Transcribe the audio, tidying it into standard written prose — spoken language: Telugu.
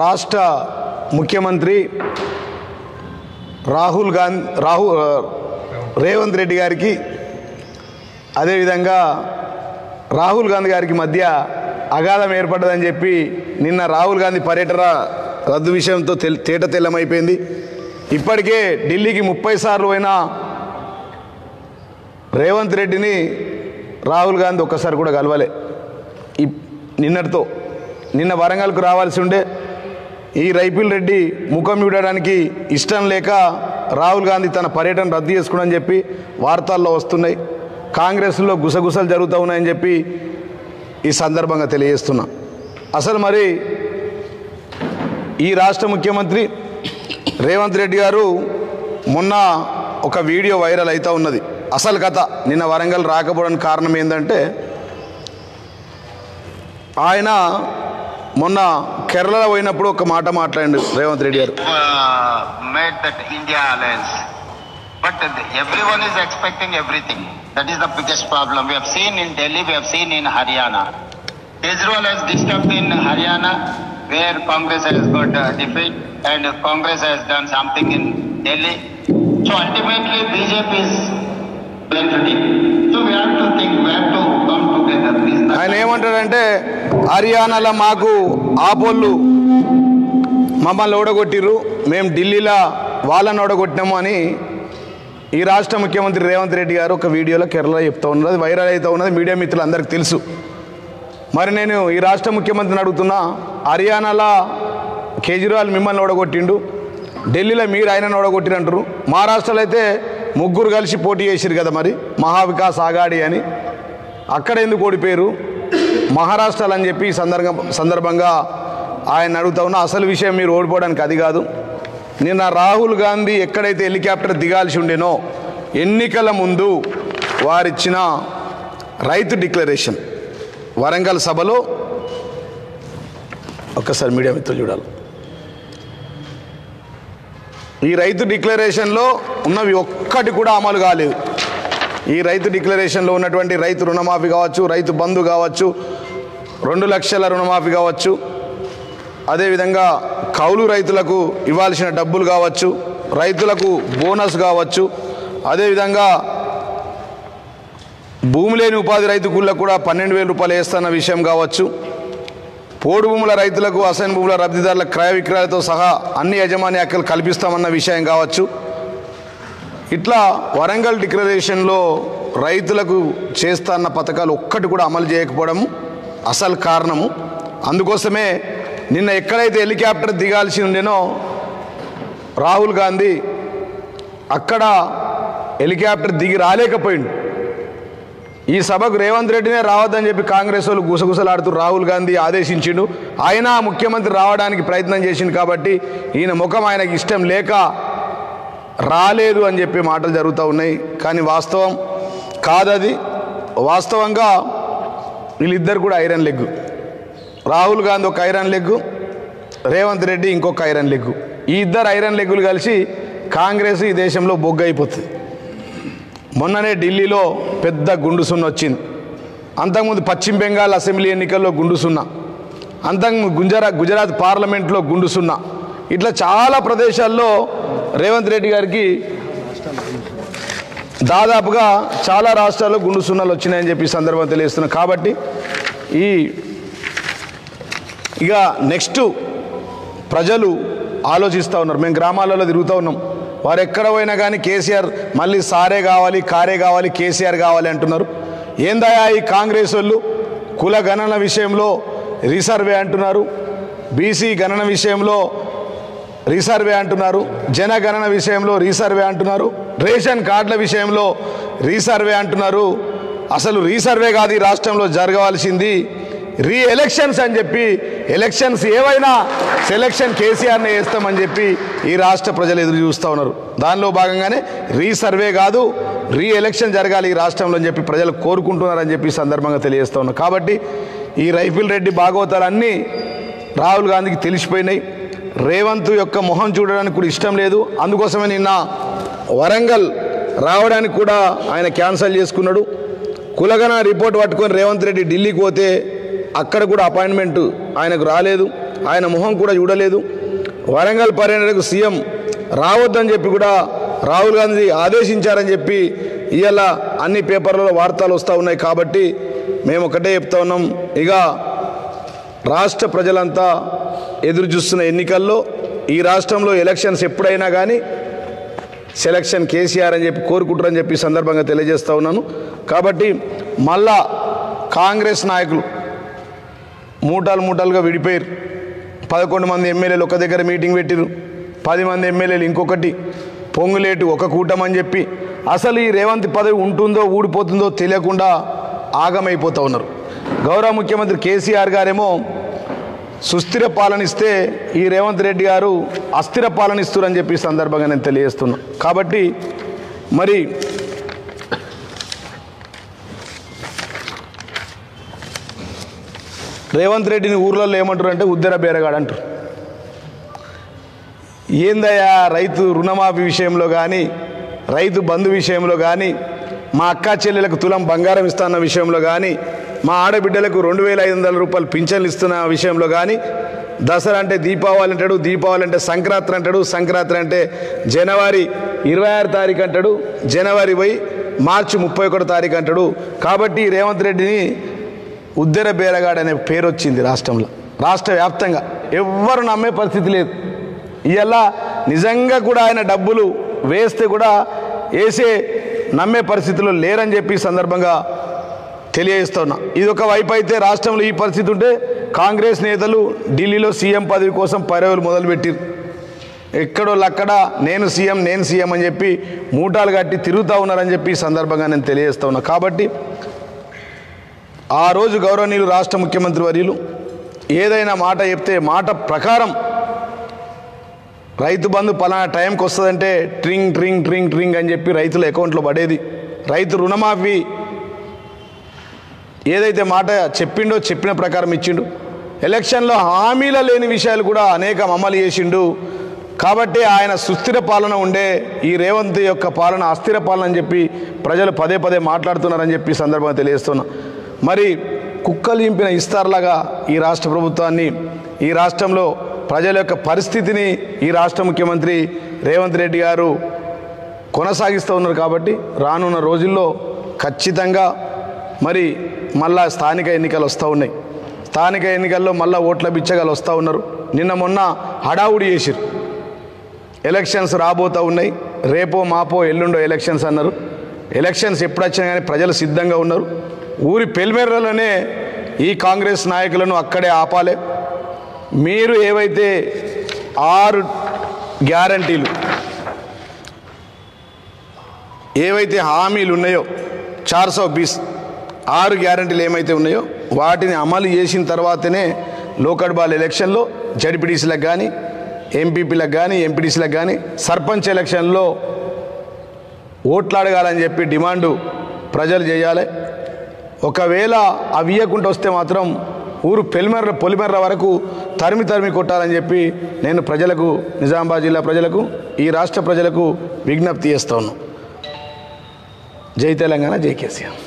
రాష్ట్ర ముఖ్యమంత్రి రేవంత్ రెడ్డి గారికి అదేవిధంగా రాహుల్ గాంధీ గారికి మధ్య అగాధం ఏర్పడ్డదని చెప్పి నిన్న రాహుల్ గాంధీ పర్యటన రద్దు విషయంతో తేట తెల్లమైపోయింది. ఇప్పటికే ఢిల్లీకి 30 సార్లు పోయినా రేవంత్ రెడ్డిని రాహుల్ గాంధీ ఒక్కసారి కూడా కలవలే. నిన్న వరంగల్కు రావాల్సి ఉండే ఈ రైపిల్ రెడ్డి ముఖం చూడడానికి ఇష్టం లేక రాహుల్ గాంధీ తన పర్యటన రద్దు చేసుకుని చెప్పి వార్తల్లో వస్తున్నాయి. కాంగ్రెస్లో గుసగుసలు జరుగుతూ ఉన్నాయని చెప్పి ఈ సందర్భంగా తెలియజేస్తున్నా. అసలు మరి ఈ రాష్ట్ర ముఖ్యమంత్రి రేవంత్ రెడ్డి గారు మొన్న ఒక వీడియో వైరల్ అవుతూ ఉన్నది. అసలు కథ నిన్న వరంగల్ రాకపోవడానికి కారణం ఏంటంటే ఆయన మొన్న కేరళలో పోయినప్పుడు ఒక మాట మాట్లాడిండు రేవంత్ రెడ్డి గారు. Made that India alliance, but everyone is expecting everything. That is the biggest problem. We have seen in Delhi, we have seen in Haryana. Kejriwal has disturbed in Haryana, where Congress has got defeat, and Congress has done something in Delhi. So ultimately, BJP is benefiting. So we have to think, we have to come together. ఆయన ఏమంటాడంటే హర్యానాలో మాకు ఆపోళ్ళు మమ్మల్ని ఓడగొట్టిర్రు, మేము ఢిల్లీలో వాళ్ళని ఓడగొట్టినాము అని ఈ రాష్ట్ర ముఖ్యమంత్రి రేవంత్ రెడ్డి గారు ఒక వీడియోలో కేరళ చెప్తూ ఉన్నారు. అది వైరల్ అవుతూ ఉన్నది, మీడియా మిత్రులు అందరికీ తెలుసు. మరి నేను ఈ రాష్ట్ర ముఖ్యమంత్రిని అడుగుతున్నా, హర్యానాలో కేజ్రీవాల్ మిమ్మల్ని ఓడగొట్టిండు, ఢిల్లీలో మీరు ఆయనను ఓడగొట్టిరంటారు, మహారాష్ట్రలో అయితే 3 కలిసి పోటీ చేసిరు కదా, మరి మహావికాస్ ఆఘాడి అని, అక్కడ ఎందుకు ఓడిపోయారు మహారాష్ట్రలో అని చెప్పి ఈ సందర్భంగా ఆయన అడుగుతా ఉన్నా. అసలు విషయం మీరు ఓడిపోవడానికి అది కాదు. నిన్న రాహుల్ గాంధీ ఎక్కడైతే హెలికాప్టర్ దిగాల్సి ఉండేనో ఎన్నికల ముందు వారిచ్చిన రైతు డిక్లరేషన్ వరంగల్ సభలో ఒక్కసారి మీడియా మిత్రులు చూడాలి. ఈ రైతు డిక్లరేషన్లో ఉన్నవి ఒక్కటి కూడా అమలు కాలేదు. ఈ రైతు డిక్లరేషన్లో ఉన్నటువంటి రైతు రుణమాఫీ కావచ్చు, రైతు బంధు కావచ్చు, 2 లక్షల రుణమాఫీ కావచ్చు, అదేవిధంగా కౌలు రైతులకు ఇవ్వాల్సిన డబ్బులు కావచ్చు, రైతులకు బోనస్ కావచ్చు, అదేవిధంగా భూమి లేని ఉపాధి రైతు కూలీలకు కూడా 12,000 రూపాయలు వేస్తున్న విషయం కావచ్చు, పోడు భూముల రైతులకు అసైన్ భూముల లబ్ధిదారుల క్రయ విక్రయాలతో సహా అన్ని యజమాని హక్కులు కల్పిస్తామన్న విషయం కావచ్చు. ఇట్లా వరంగల్ డిక్లరేషన్లో రైతులకు చేస్తున్న పథకాలు ఒక్కటి కూడా అమలు చేయకపోవడం అసలు కారణము. అందుకోసమే నిన్న ఎక్కడైతే హెలికాప్టర్ దిగాల్సి ఉండేనో రాహుల్ గాంధీ అక్కడ హెలికాప్టర్ దిగి రాలేకపోయిండు. ఈ సభకు రేవంత్ రెడ్డినే రావద్దని చెప్పి కాంగ్రెస్ వాళ్ళు గుసగుసలాడుతూ రాహుల్ గాంధీ ఆదేశించిండు. ఆయన ముఖ్యమంత్రి రావడానికి ప్రయత్నం చేసిండు కాబట్టి ఈయన ముఖం ఆయనకి ఇష్టం లేక రాలేదు అని చెప్పి మాటలు జరుగుతూ ఉన్నాయి. కానీ వాస్తవం కాదది. వాస్తవంగా వీళ్ళిద్దరు కూడా ఐరన్ లెగ్. రాహుల్ గాంధీ ఒక ఐరన్ లెగ్గు, రేవంత్ రెడ్డి ఇంకొక ఐరన్ లెగ్గు. ఈ ఇద్దరు ఐరన్ లెగ్గులు కలిసి కాంగ్రెస్ ఈ దేశంలో బొగ్గు అయిపోతుంది. మొన్ననే ఢిల్లీలో పెద్ద గుండు సున్న వచ్చింది. అంతకుముందు పశ్చిమ బెంగాల్ అసెంబ్లీ ఎన్నికల్లో గుండు సున్నా, అంతకుముందు గుజరాత్ పార్లమెంట్లో గుండు సున్నా, ఇట్లా చాలా ప్రదేశాల్లో రేవంత్ రెడ్డి గారికి దాదాపుగా చాలా రాష్ట్రాల్లో గుండు సున్నాలు వచ్చినాయని చెప్పి సందర్భం తెలియజేస్తున్నాం. కాబట్టి ఇక నెక్స్ట్ ప్రజలు ఆలోచిస్తూ ఉన్నారు. మేము గ్రామాలలో తిరుగుతూ ఉన్నాం, వారు ఎక్కడ పోయినా కానీ కేసీఆర్ మళ్ళీ సారే కావాలి, కారే కావాలి, కేసీఆర్ కావాలి అంటున్నారు. ఏందయ్యా ఈ కాంగ్రెస్ వాళ్ళు కుల గణన విషయంలో రీసర్వే అంటున్నారు, బీసీ గణన విషయంలో రీసర్వే అంటున్నారు, జనగణన విషయంలో రీసర్వే అంటున్నారు, రేషన్ కార్డుల విషయంలో రీసర్వే అంటున్నారు. అసలు రీసర్వే కాదు ఈ రాష్ట్రంలో జరగవలసింది, రీ ఎలక్షన్స్ అని చెప్పి, ఎలక్షన్స్ ఏవైనా సెలక్షన్ కేసీఆర్నే వేస్తామని చెప్పి ఈ రాష్ట్ర ప్రజలు ఎదురు చూస్తూ ఉన్నారు. దానిలో భాగంగానే రీసర్వే కాదు, రీ ఎలక్షన్ జరగాలి ఈ రాష్ట్రంలో అని చెప్పి ప్రజలు కోరుకుంటున్నారని చెప్పి సందర్భంగా తెలియజేస్తూ ఉన్నారు. కాబట్టి ఈ రైపిల్ రెడ్డి భాగవతాలన్నీ రాహుల్ గాంధీకి తెలిసిపోయినాయి. రేవంత్ యొక్క మొహం చూడడానికి కూడా ఇష్టం లేదు. అందుకోసమే నిన్న వరంగల్ రావడానికి కూడా ఆయన క్యాన్సిల్ చేసుకున్నాడు. కులగణ రిపోర్ట్ పట్టుకొని రేవంత్ రెడ్డి ఢిల్లీకి పోతే అక్కడ కూడా అపాయింట్మెంట్ ఆయనకు రాలేదు. ఆయన మొహం కూడా చూడలేదు. వరంగల్ పర్యటనకు సీఎం రావద్దని చెప్పి కూడా రాహుల్ గాంధీ ఆదేశించారని చెప్పి ఇవాళ అన్ని పేపర్లలో వార్తలు వస్తూ ఉన్నాయి. కాబట్టి మేము ఒకటే చెప్తా ఉన్నాం, ఇక రాష్ట్ర ప్రజలంతా ఎదురు చూస్తున్న ఎన్నికల్లో ఈ రాష్ట్రంలో ఎలక్షన్స్ ఎప్పుడైనా కానీ సెలక్షన్ కేసీఆర్ అని చెప్పి కోరుకుంటారని చెప్పి సందర్భంగా తెలియజేస్తూ ఉన్నాను. కాబట్టి మళ్ళా కాంగ్రెస్ నాయకులు మూటలుగా విడిపోయారు. 11 మంది ఎమ్మెల్యేలు ఒక దగ్గర మీటింగ్ పెట్టిరు, 10 మంది ఎమ్మెల్యేలు ఇంకొకటి, పొంగులేటు ఒక కూటమని చెప్పి అసలు ఈ రేవంత్ పదవి ఉంటుందో ఊడిపోతుందో తెలియకుండా ఆగమైపోతూ ఉన్నారు. గౌరవ ముఖ్యమంత్రి కేసీఆర్ గారేమో సుస్థిర పాలనిస్తే ఈ రేవంత్ రెడ్డి గారు అస్థిర పాలనిస్తారని చెప్పి సందర్భంగా నేను తెలియజేస్తున్నా. కాబట్టి మరి రేవంత్ రెడ్డిని ఊర్లలో ఏమంటారు అంటే ఉద్దర బేరగాడు అంటారు. ఏందయ్యా రైతు రుణమాఫీ విషయంలో కానీ, రైతు బంధు విషయంలో కానీ, మా అక్కా చెల్లెలకు తులం బంగారం ఇస్తున్న విషయంలో కానీ, మా ఆడబిడ్డలకు 2500 రూపాయలు పింఛన్లు ఇస్తున్న విషయంలో కానీ, దసరా అంటే దీపావళి అంటాడు, దీపావళి అంటే సంక్రాంతి అంటాడు, సంక్రాంతి అంటే జనవరి 26 తారీఖు అంటాడు, జనవరి పోయి మార్చి 31 తారీఖు అంటాడు. కాబట్టి రేవంత్ రెడ్డిని ఉద్దర బేరగాడు అనే పేరు వచ్చింది రాష్ట్రంలో, రాష్ట్ర వ్యాప్తంగా. ఎవ్వరు నమ్మే పరిస్థితి లేదు. ఇవాళ నిజంగా కూడా ఆయన డబ్బులు వేస్తే కూడా వేసే నమ్మే పరిస్థితిలో లేరని చెప్పి సందర్భంగా తెలియజేస్తున్నా. ఇది ఒక వైపు అయితే రాష్ట్రంలో ఈ పరిస్థితి ఉంటే కాంగ్రెస్ నేతలు ఢిల్లీలో సీఎం పదవి కోసం పర్యవలు మొదలుపెట్టారు. ఎక్కడోళ్ళక్కడ నేను సీఎం అని చెప్పి మూటాలు కట్టి తిరుగుతూ ఉన్నారని చెప్పి సందర్భంగా నేను తెలియజేస్తూ ఉన్నా. కాబట్టి ఆ రోజు గౌరవనీయులు రాష్ట్ర ముఖ్యమంత్రి వర్యులు ఏదైనా మాట చెప్తే మాట ప్రకారం రైతు బంధు పలానా టైంకి వస్తుందంటే ట్రింగ్ ట్రింగ్ ట్రింగ్ ట్రింగ్ అని చెప్పి రైతుల అకౌంట్లో పడేది. రైతు రుణమాఫీ ఏదైతే మాట చెప్పిండో చెప్పిన ప్రకారం ఇచ్చిండు. ఎలక్షన్లో హామీల లేని విషయాలు కూడా అనేకం అమలు చేసిండు. కాబట్టి ఆయన సుస్థిర పాలన ఉండే ఈ రేవంత్ యొక్క పాలన అస్థిర పాలన అని చెప్పి ప్రజలు పదే పదే మాట్లాడుతున్నారని చెప్పి సందర్భంగా తెలియజేస్తున్నా. మరి కుక్కలు ఇంపిన ఇస్తార్లాగా ఈ రాష్ట్ర ప్రభుత్వాన్ని, ఈ రాష్ట్రంలో ప్రజల యొక్క పరిస్థితిని ఈ రాష్ట్ర ముఖ్యమంత్రి రేవంత్ రెడ్డి గారు కొనసాగిస్తూ ఉన్నారు. కాబట్టి రానున్న రోజుల్లో ఖచ్చితంగా మరి మళ్ళా స్థానిక ఎన్నికలు వస్తూ ఉన్నాయి. స్థానిక ఎన్నికల్లో మళ్ళీ ఓట్ల బిచ్చగాలు వస్తూ ఉన్నారు. నిన్న మొన్న హడావుడి చేసిరు. ఎలక్షన్స్ రాబోతూ ఉన్నాయి, రేపో మాపో ఎల్లుండో ఎలక్షన్స్ అన్నారు. ఎలక్షన్స్ ఎప్పుడు వచ్చినా కానీ ప్రజలు సిద్ధంగా ఉన్నారు. ఊరి పెల్మెర్రలోనే ఈ కాంగ్రెస్ నాయకులను అక్కడే ఆపాలే. మీరు ఏవైతే 6 గ్యారంటీలు ఏవైతే హామీలు ఉన్నాయో 420 6 గ్యారంటీలు ఏమైతే ఉన్నాయో వాటిని అమలు చేసిన తర్వాతనే లోకల్ బాల్ ఎలక్షన్లో జడ్పీటీసీలకు కానీ, ఎంపీపీలకు కానీ, ఎంపీటీసీలకు కానీ, సర్పంచ్ ఎలక్షన్లో ఓట్లు అడగాలని చెప్పి డిమాండు ప్రజలు చేయాలి. ఒకవేళ అవి ఇవ్వకుండా వస్తే మాత్రం ఊరు పొలిమెర్ర వరకు తరిమి కొట్టాలని చెప్పి నేను ప్రజలకు, నిజామాబాద్ జిల్లా ప్రజలకు, ఈ రాష్ట్ర ప్రజలకు విజ్ఞప్తి చేస్తా ఉన్నాను. జై తెలంగాణ, జై కేసీఆర్.